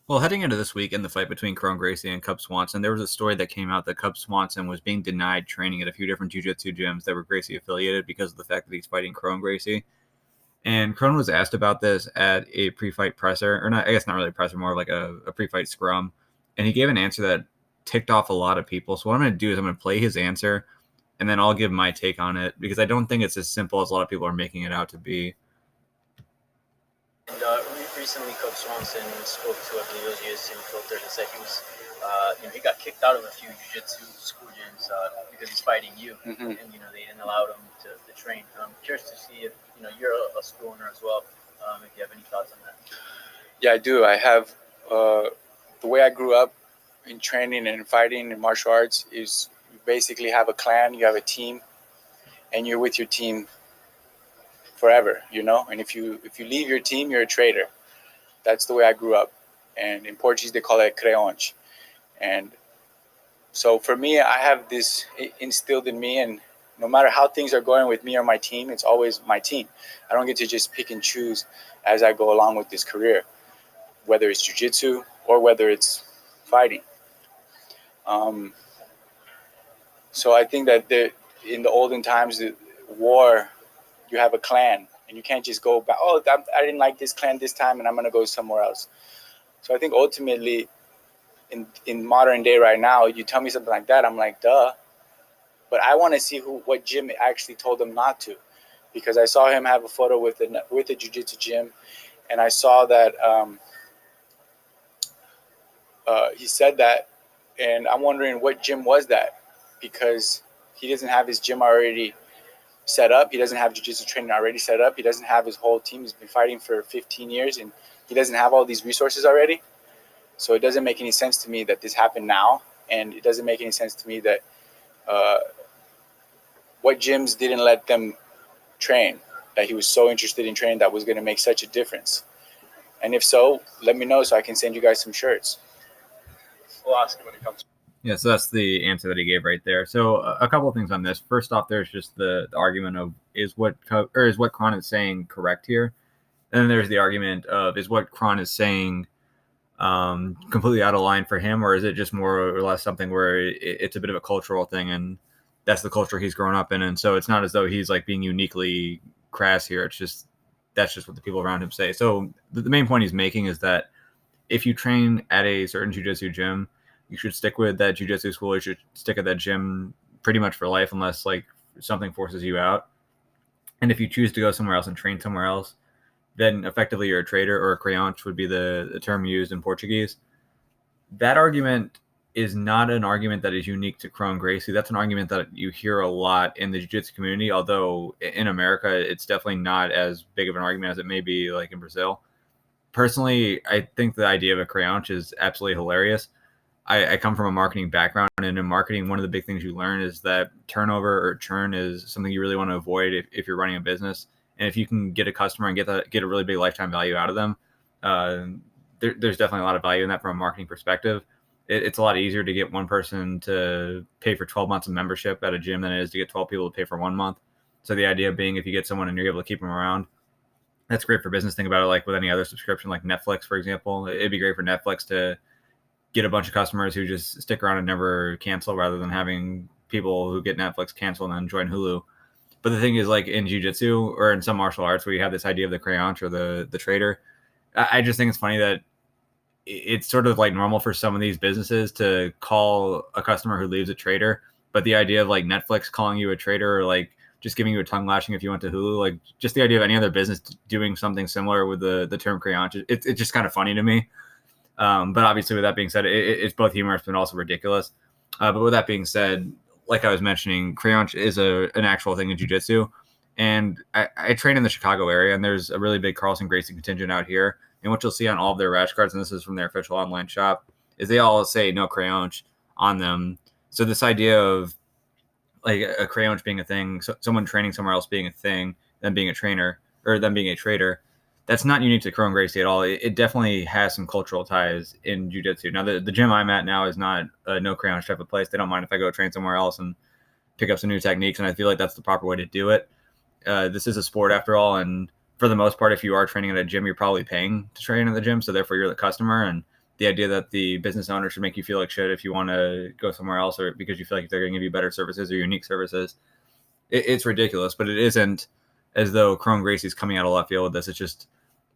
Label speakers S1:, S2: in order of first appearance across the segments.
S1: Well, heading into this week in the fight between Kron Gracie and Cub Swanson, there was a story that came out that Cub Swanson was being denied training at a few different jiu-jitsu gyms that were Gracie affiliated because of the fact that he's fighting Kron Gracie. And Kron was asked about this at a pre-fight presser, or not, I guess not really a presser, more like a pre-fight scrum. And he gave an answer that ticked off a lot of people. So what I'm going to do is I'm going to play his answer, and then I'll give my take on it because I don't think it's as simple as a lot of people are making it out to be.
S2: And recently, Cub Swanson spoke to, I believe it was USC Filters, and said he was, he got kicked out of a few jiu-jitsu school gyms because he's fighting you, and they didn't allow him to train. I'm curious to see if you're a school owner as well. If you have any thoughts on that.
S3: Yeah, I do. I have the way I grew up in training and fighting in martial arts is you basically have a clan, you have a team, and you're with your team forever, and if you leave your team, you're a traitor. That's the way I grew up, and in Portuguese they call it Creonte. And so for me, I have this instilled in me, and no matter how things are going with me or my team, it's always my team. I don't get to just pick and choose as I go along with this career, whether it's jiu-jitsu or whether it's fighting. So I think that in the olden times, the war, you have a clan, and you can't just go back, I didn't like this clan this time, and I'm going to go somewhere else. So I think ultimately, in modern day right now, you tell me something like that, I'm like, duh. But I want to see what gym actually told him not to, because I saw him have a photo with a jiu-jitsu gym, and I saw that he said that, and I'm wondering what gym was that, because he doesn't have his gym already set up. He doesn't have jiu-jitsu training already set up. He doesn't have his whole team. He's been fighting for 15 years, and he doesn't have all these resources already. So it doesn't make any sense to me that this happened now, and it doesn't make any sense to me that what gyms didn't let them train, that he was so interested in training that was going to make such a difference. And if so, let me know so I can send you guys some shirts.
S2: We'll ask him when it comes.
S1: Yeah, so that's the answer that he gave right there. So a couple of things on this. First off, there's just the argument of is what Kron is saying correct here, and then there's the argument of is what Kron is saying completely out of line for him, or is it just more or less something where it's a bit of a cultural thing, and that's the culture he's grown up in, and so it's not as though he's like being uniquely crass here. It's just that's just what the people around him say. So the main point he's making is that if you train at a certain jiu-jitsu gym, you should stick with that jiu-jitsu school. You should stick at that gym pretty much for life unless like something forces you out. And if you choose to go somewhere else and train somewhere else, then effectively you're a traitor, or a creonte would be the term used in Portuguese. That argument is not an argument that is unique to Kron Gracie. That's an argument that you hear a lot in the jiu-jitsu community, although in America, it's definitely not as big of an argument as it may be like in Brazil. Personally, I think the idea of a creonte is absolutely hilarious. I come from a marketing background, and in marketing, one of the big things you learn is that turnover or churn is something you really want to avoid if you're running a business. And if you can get a customer and get a really big lifetime value out of them, there's definitely a lot of value in that from a marketing perspective. It's a lot easier to get one person to pay for 12 months of membership at a gym than it is to get 12 people to pay for 1 month. So the idea being, if you get someone and you're able to keep them around, that's great for business. Think about it like with any other subscription, like Netflix, for example. It'd be great for Netflix to get a bunch of customers who just stick around and never cancel, rather than having people who get Netflix cancel and then join Hulu. But the thing is, like in jiu-jitsu or in some martial arts where you have this idea of the creonte or the traitor, I just think it's funny that it's sort of like normal for some of these businesses to call a customer who leaves a traitor. But the idea of like Netflix calling you a traitor, or like just giving you a tongue lashing if you went to Hulu, like just the idea of any other business doing something similar with the term creonte, it's just kind of funny to me. But obviously, with that being said, it's both humorous but also ridiculous. But with that being said, like I was mentioning, creonte is an actual thing in jiu-jitsu. And I train in the Chicago area, and there's a really big Carlson Gracie contingent out here. And what you'll see on all of their rash cards, and this is from their official online shop, is they all say no creonte on them. So this idea of like a creonte being a thing, so someone training somewhere else being a thing, them being a trainer, or them being a traitor, that's not unique to Kron Gracie at all. It definitely has some cultural ties in jiu-jitsu. Now, the gym I'm at now is not a no creonte type of place. They don't mind if I go train somewhere else and pick up some new techniques, and I feel like that's the proper way to do it. This is a sport after all, and for the most part, if you are training at a gym, you're probably paying to train at the gym, so therefore you're the customer, and the idea that the business owner should make you feel like shit if you want to go somewhere else, or because you feel like they're going to give you better services or unique services. It's ridiculous, but it isn't as though Kron Gracie's coming out of left field with this. It's just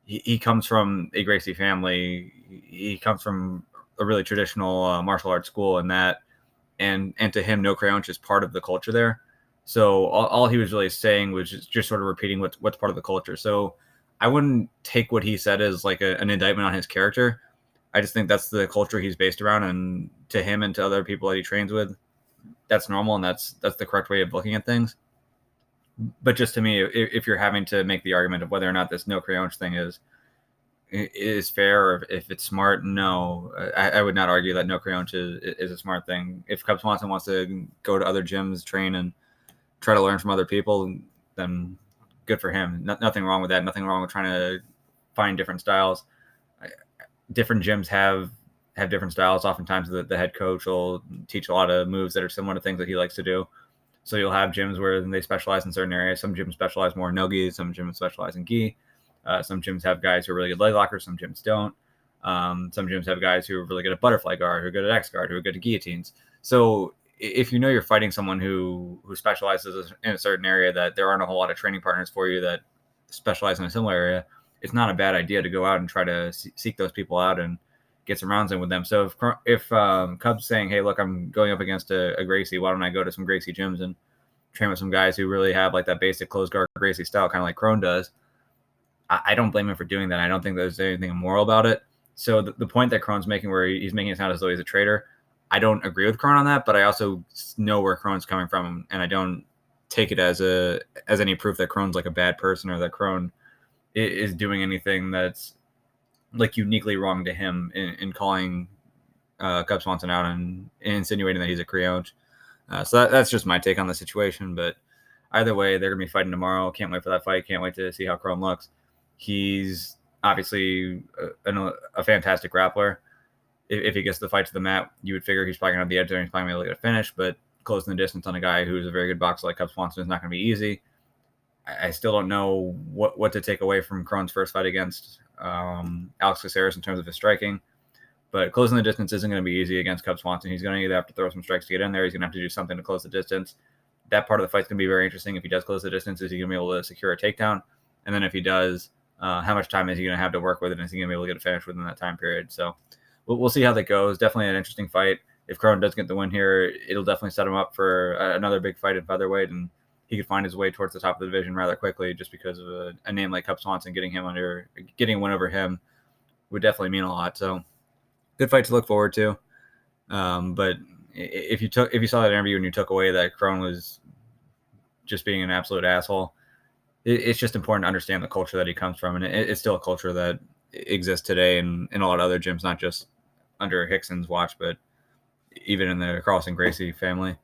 S1: he comes from a Gracie family. He comes from a really traditional martial arts school, and to him, no Creonte is part of the culture there. So all he was really saying was just sort of repeating what's part of the culture. So I wouldn't take what he said as like an indictment on his character. I just think that's the culture he's based around, and to him and to other people that he trains with, that's normal, and that's the correct way of looking at things. But just to me, if you're having to make the argument of whether or not this no Creonte thing is fair or if it's smart, no, I would not argue that no Creonte is a smart thing. If Cub Swanson wants to go to other gyms, train, and try to learn from other people, then good for him. Nothing wrong with that. Nothing wrong with trying to find different styles. Different gyms have different styles. Oftentimes the head coach will teach a lot of moves that are similar to things that he likes to do. So you'll have gyms where they specialize in certain areas. Some gyms specialize more in no-gi. Some gyms specialize in gi. Some gyms have guys who are really good leg lockers. Some gyms don't. Some gyms have guys who are really good at butterfly guard, who are good at X guard, who are good at guillotines. So if you know you're fighting someone who specializes in a certain area, that there aren't a whole lot of training partners for you that specialize in a similar area, it's not a bad idea to go out and try to seek those people out and get some rounds in with them. So if Cub's saying, hey, look, I'm going up against a Gracie, why don't I go to some Gracie gyms and train with some guys who really have like that basic closed guard Gracie style, kind of like Kron does, I don't blame him for doing that. I don't think there's anything immoral about it. So the point that Kron's making, where he's making it sound as though he's a traitor, I don't agree with Kron on that, but I also know where Kron's coming from, and I don't take it as any proof that Kron's like a bad person or that Kron is doing anything that's like uniquely wrong to him in calling Cub Swanson out and insinuating that he's a Creonte. So that's just my take on the situation. But either way, they're gonna be fighting tomorrow. Can't wait for that fight. Can't wait to see how Kron looks. He's obviously a fantastic grappler. If he gets the fight to the mat, you would figure he's probably gonna have the edge there and he's probably gonna get a finish. But closing the distance on a guy who's a very good boxer like Cub Swanson is not gonna be easy. I still don't know what to take away from Kron's first fight against Alex Caceres in terms of his striking. But closing the distance isn't going to be easy against Cub Swanson. He's going to either have to throw some strikes to get in there. He's going to have to do something to close the distance. That part of the fight's going to be very interesting. If he does close the distance, is he going to be able to secure a takedown? And then if he does, how much time is he going to have to work with it? And is he going to be able to get a finish within that time period? So we'll see how that goes. Definitely an interesting fight. If Kron does get the win here, it'll definitely set him up for another big fight in featherweight, and he could find his way towards the top of the division rather quickly, just because of a name like Cub Swanson getting a win over him would definitely mean a lot. So good fight to look forward to. But if you saw that interview and you took away that Kron was just being an absolute asshole, it's just important to understand the culture that he comes from, and it's still a culture that exists today in a lot of other gyms, not just under Hickson's watch, but even in the Carlson Gracie family.